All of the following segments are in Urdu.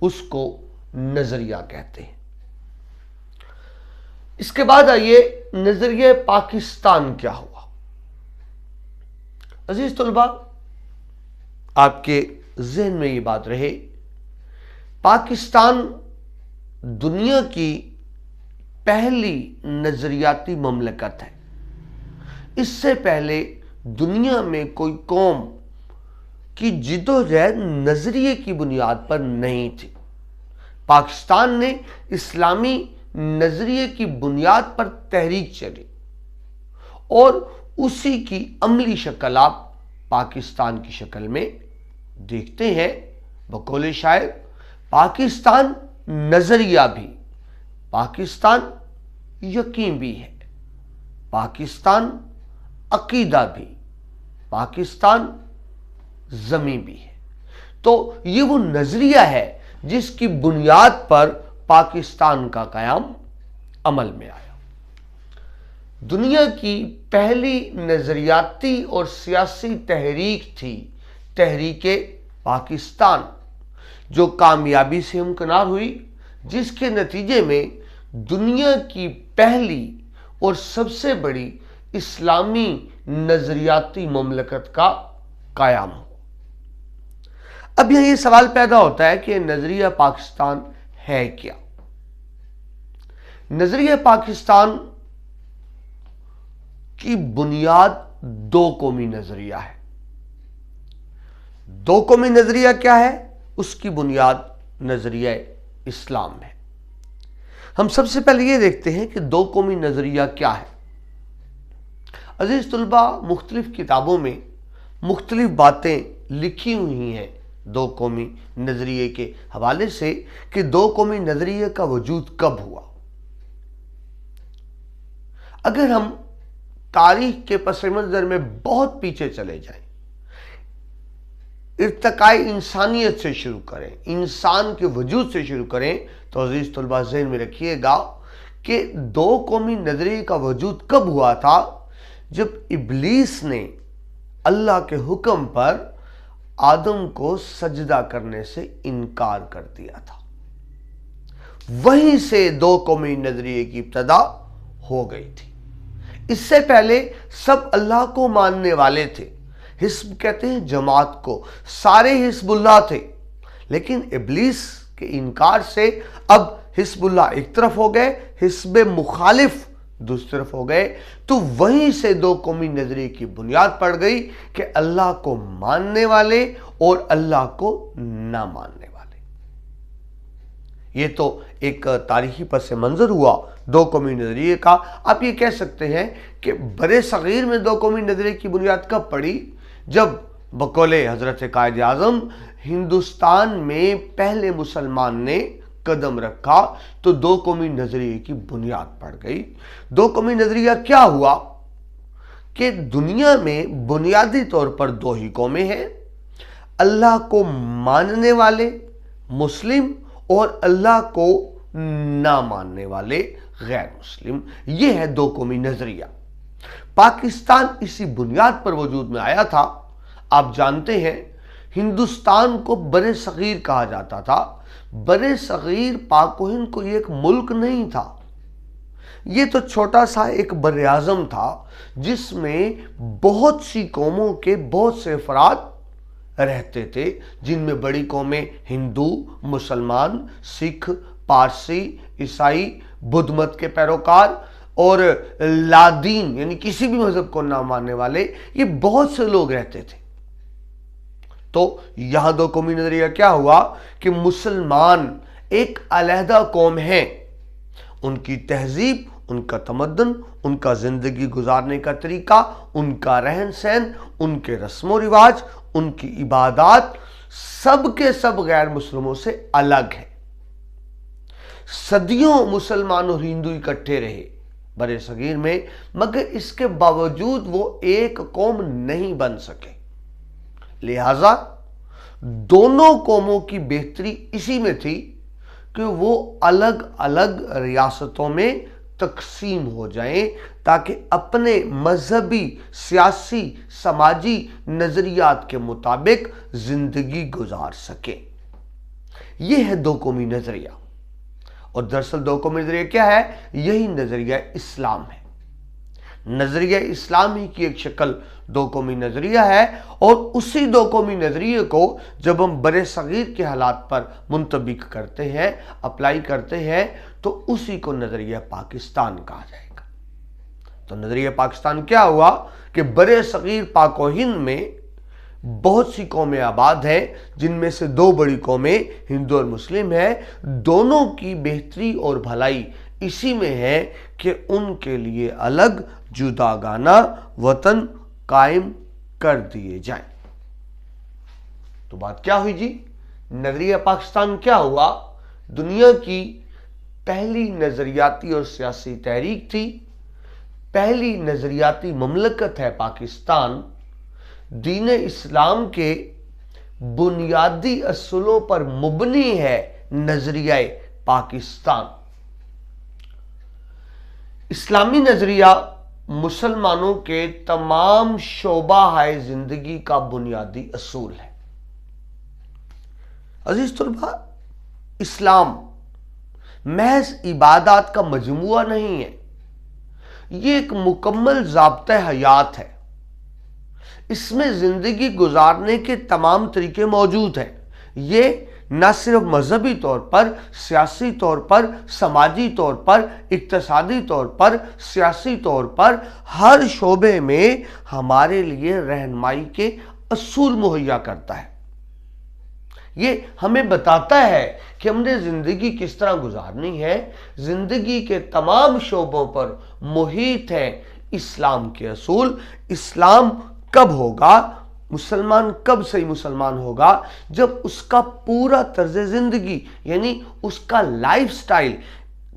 اس کو نظریہ کہتے ہیں۔ اس کے بعد آئیے نظریہ پاکستان کیا ہوا۔ عزیز طلباء، آپ کے ذہن میں یہ بات رہے، پاکستان دنیا کی پہلی نظریاتی مملکت ہے۔ اس سے پہلے دنیا میں کوئی قوم کی جدوجہد نظریے کی بنیاد پر نہیں تھی۔ پاکستان نے اسلامی نظریے کی بنیاد پر تحریک چلی اور اسی کی عملی شکل آپ پاکستان کی شکل میں دیکھتے ہیں۔ بقول شاعر، پاکستان نظریہ بھی، پاکستان یقین بھی ہے، پاکستان عقیدہ بھی، پاکستان زمین بھی ہے۔ تو یہ وہ نظریہ ہے جس کی بنیاد پر پاکستان کا قیام عمل میں آیا۔ دنیا کی پہلی نظریاتی اور سیاسی تحریک تھی تحریک پاکستان، جو کامیابی سے ہمکنار ہوئی، جس کے نتیجے میں دنیا کی پہلی اور سب سے بڑی اسلامی نظریاتی مملکت کا قیام ہو۔ اب یہاں یہ سوال پیدا ہوتا ہے کہ نظریہ پاکستان ہے کیا؟ نظریہ پاکستان کی بنیاد دو قومی نظریہ ہے۔ دو قومی نظریہ کیا ہے؟ اس کی بنیاد نظریہ اسلام ہے۔ ہم سب سے پہلے یہ دیکھتے ہیں کہ دو قومی نظریہ کیا ہے۔ عزیز طلباء، مختلف کتابوں میں مختلف باتیں لکھی ہوئی ہیں دو قومی نظریے کے حوالے سے کہ دو قومی نظریے کا وجود کب ہوا۔ اگر ہم تاریخ کے پس منظر میں بہت پیچھے چلے جائیں، ارتقاء انسانیت سے شروع کریں، انسان کے وجود سے شروع کریں، تو عزیز طلباء ذہن میں رکھیے گا کہ دو قومی نظریے کا وجود کب ہوا تھا؟ جب ابلیس نے اللہ کے حکم پر آدم کو سجدہ کرنے سے انکار کر دیا تھا۔ وہیں سے دو قومی نظریے کی ابتدا ہو گئی تھی۔ اس سے پہلے سب اللہ کو ماننے والے تھے۔ حزب کہتے ہیں جماعت کو، سارے حزب اللہ تھے، لیکن ابلیس کے انکار سے اب حزب اللہ ایک طرف ہو گئے، حزب مخالف دوسری طرف ہو گئے۔ تو وہیں سے دو قومی نظریے کی بنیاد پڑ گئی کہ اللہ کو ماننے والے اور اللہ کو نہ ماننے والے۔ یہ تو ایک تاریخی پس منظر ہوا دو قومی نظریے کا۔ آپ یہ کہہ سکتے ہیں کہ برِ صغیر میں دو قومی نظریے کی بنیاد کب پڑی؟ جب بقول حضرت قائد اعظم ہندوستان میں پہلے مسلمان نے قدم رکھا تو دو قومی نظریے کی بنیاد پڑ گئی۔ دو قومی نظریہ کیا ہوا کہ دنیا میں بنیادی طور پر دو ہی قومیں ہیں، اللہ کو ماننے والے مسلم اور اللہ کو نہ ماننے والے غیر مسلم۔ یہ ہے دو قومی نظریہ۔ پاکستان اسی بنیاد پر وجود میں آیا تھا۔ آپ جانتے ہیں ہندوستان کو برِ صغیر کہا جاتا تھا۔ برِ صغیر پاک و ہند کو یہ ایک ملک نہیں تھا، یہ تو چھوٹا سا ایک بر اعظم تھا جس میں بہت سی قوموں کے بہت سے افراد رہتے تھے، جن میں بڑی قومیں ہندو، مسلمان، سکھ، پارسی، عیسائی، بدھ مت کے پیروکار اور لادین یعنی کسی بھی مذہب کو نہ ماننے والے، یہ بہت سے لوگ رہتے تھے۔ تو یہاں دو قومی نظریہ کیا ہوا کہ مسلمان ایک علیحدہ قوم ہیں، ان کی تہذیب، ان کا تمدن، ان کا زندگی گزارنے کا طریقہ، ان کا رہن سہن، ان کے رسم و رواج، ان کی عبادات سب کے سب غیر مسلموں سے الگ ہے۔ صدیوں مسلمان اور ہندو اکٹھے رہے برِ صغیر میں، مگر اس کے باوجود وہ ایک قوم نہیں بن سکے۔ لہذا دونوں قوموں کی بہتری اسی میں تھی کہ وہ الگ الگ ریاستوں میں تقسیم ہو جائیں تاکہ اپنے مذہبی، سیاسی، سماجی نظریات کے مطابق زندگی گزار سکیں۔ یہ ہے دو قومی نظریہ، اور دراصل دو قومی نظریہ کیا ہے؟ یہی نظریہ اسلام ہے۔ نظریہ اسلام ہی کی ایک شکل دو قومی نظریہ ہے، اور اسی دو قومی نظریے کو جب ہم بر صغیر کے حالات پر منطبق کرتے ہیں، اپلائی کرتے ہیں، تو اسی کو نظریہ پاکستان کہا جائے گا۔ تو نظریہ پاکستان کیا ہوا کہ بر صغیر پاک و ہند میں بہت سی قومیں آباد ہیں، جن میں سے دو بڑی قومیں ہندو اور مسلم ہیں۔ دونوں کی بہتری اور بھلائی اسی میں ہے کہ ان کے لیے الگ جداگانہ وطن قائم کر دیے جائیں۔ تو بات کیا ہوئی جی؟ نظریہ پاکستان کیا ہوا؟ دنیا کی پہلی نظریاتی اور سیاسی تحریک تھی، پہلی نظریاتی مملکت ہے پاکستان، دین اسلام کے بنیادی اصولوں پر مبنی ہے نظریہ پاکستان۔ اسلامی نظریہ مسلمانوں کے تمام شعبہ ہائے زندگی کا بنیادی اصول ہے۔ عزیز طلباء، اسلام محض عبادات کا مجموعہ نہیں ہے، یہ ایک مکمل ضابطۂ حیات ہے۔ اس میں زندگی گزارنے کے تمام طریقے موجود ہیں۔ یہ نہ صرف مذہبی طور پر، سیاسی طور پر، سماجی طور پر، اقتصادی طور پر، سیاسی طور پر، ہر شعبے میں ہمارے لیے رہنمائی کے اصول مہیا کرتا ہے۔ یہ ہمیں بتاتا ہے کہ ہم نے زندگی کس طرح گزارنی ہے۔ زندگی کے تمام شعبوں پر محیط ہے اسلام کے اصول۔ اسلام کب ہوگا؟ مسلمان کب صحیح مسلمان ہوگا؟ جب اس کا پورا طرز زندگی، یعنی اس کا لائف سٹائل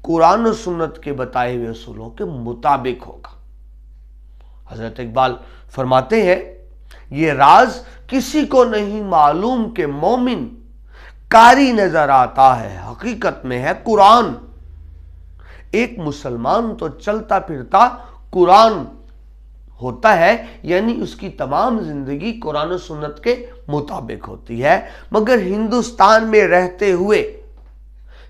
قرآن و سنت کے بتائے ہوئے اصولوں کے مطابق ہوگا۔ حضرت اقبال فرماتے ہیں، یہ راز کسی کو نہیں معلوم کہ مومن کاری نظر آتا ہے، حقیقت میں ہے قرآن۔ ایک مسلمان تو چلتا پھرتا قرآن ہوتا ہے، یعنی اس کی تمام زندگی قرآن و سنت کے مطابق ہوتی ہے۔ مگر ہندوستان میں رہتے ہوئے،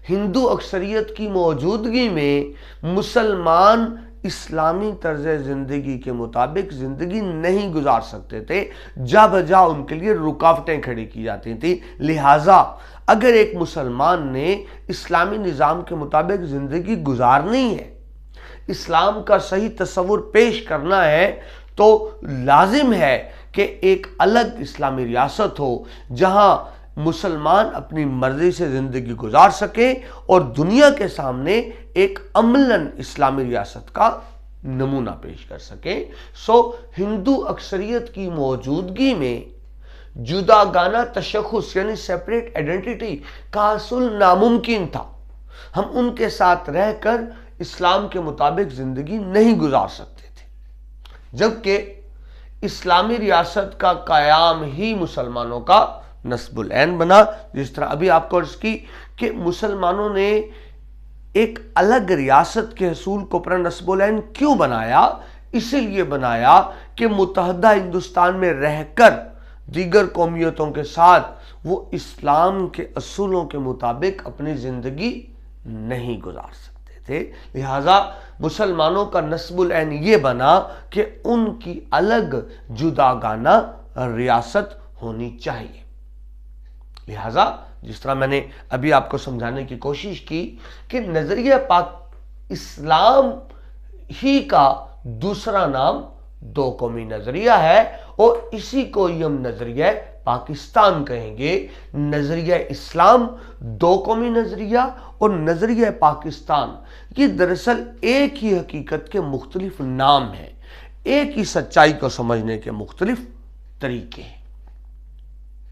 ہندو اکثریت کی موجودگی میں، مسلمان اسلامی طرز زندگی کے مطابق زندگی نہیں گزار سکتے تھے۔ جا بجا ان کے لیے رکاوٹیں کھڑی کی جاتی تھیں۔ لہٰذا اگر ایک مسلمان نے اسلامی نظام کے مطابق زندگی گزارنی ہے، اسلام کا صحیح تصور پیش کرنا ہے، تو لازم ہے کہ ایک الگ اسلامی ریاست ہو جہاں مسلمان اپنی مرضی سے زندگی گزار سکے اور دنیا کے سامنے ایک عملاً اسلامی ریاست کا نمونہ پیش کر سکے۔ ہندو اکثریت کی موجودگی میں جداگانہ تشخص یعنی سیپریٹ آئیڈینٹی کا حصول ناممکن تھا۔ ہم ان کے ساتھ رہ کر اسلام کے مطابق زندگی نہیں گزار سکتے تھے، جبکہ اسلامی ریاست کا قیام ہی مسلمانوں کا نصب العین بنا۔ جس طرح ابھی آپ کو عرض کی کہ مسلمانوں نے ایک الگ ریاست کے حصول کو اپنا نصب العین کیوں بنایا؟ اسی لیے بنایا کہ متحدہ ہندوستان میں رہ کر دیگر قومیتوں کے ساتھ وہ اسلام کے اصولوں کے مطابق اپنی زندگی نہیں گزار سکتے تھے۔ لہٰذا مسلمانوں کا نصب العین یہ بنا کہ ان کی الگ جداگانہ ریاست ہونی چاہیے۔ لہٰذا جس طرح میں نے ابھی آپ کو سمجھانے کی کوشش کی کہ نظریہ پاک اسلام ہی کا دوسرا نام دو قومی نظریہ ہے، اور اسی کو ہم نظریہ پاکستان کہیں گے۔ نظریہ اسلام دو قومی نظریہ اور نظریہ پاکستان یہ دراصل ایک ہی حقیقت کے مختلف نام ہیں، ایک ہی سچائی کو سمجھنے کے مختلف طریقے ہیں۔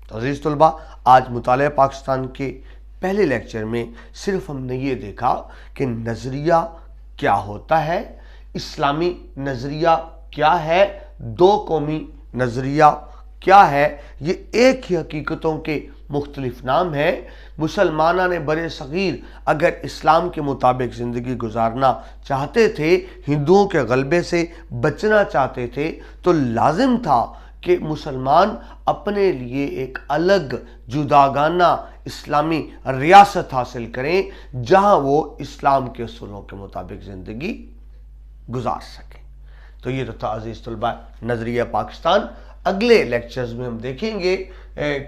تو عزیز طلباء، آج مطالعہ پاکستان کے پہلے لیکچر میں صرف ہم نے یہ دیکھا کہ نظریہ کیا ہوتا ہے، اسلامی نظریہ کیا ہے، دو قومی نظریہ کیا ہے۔ یہ ایک ہی حقیقتوں کے مختلف نام ہیں۔ مسلمانان بر صغیر اگر اسلام کے مطابق زندگی گزارنا چاہتے تھے، ہندوؤں کے غلبے سے بچنا چاہتے تھے، تو لازم تھا کہ مسلمان اپنے لیے ایک الگ جداگانہ اسلامی ریاست حاصل کریں جہاں وہ اسلام کے اصولوں کے مطابق زندگی گزار سکیں۔ تو یہ تو تھا عزیز طلباء نظریہ پاکستان۔ اگلے لیکچرز میں ہم دیکھیں گے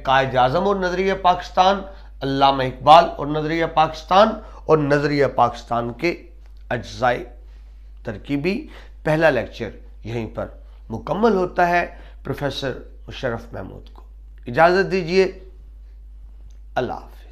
قائد اعظم اور نظریہ پاکستان، علامہ اقبال اور نظریہ پاکستان، اور نظریہ پاکستان کے اجزاء ترکیبی۔ پہلا لیکچر یہیں پر مکمل ہوتا ہے۔ پروفیسر مشرف محمود کو اجازت دیجیے، اللہ حافظ۔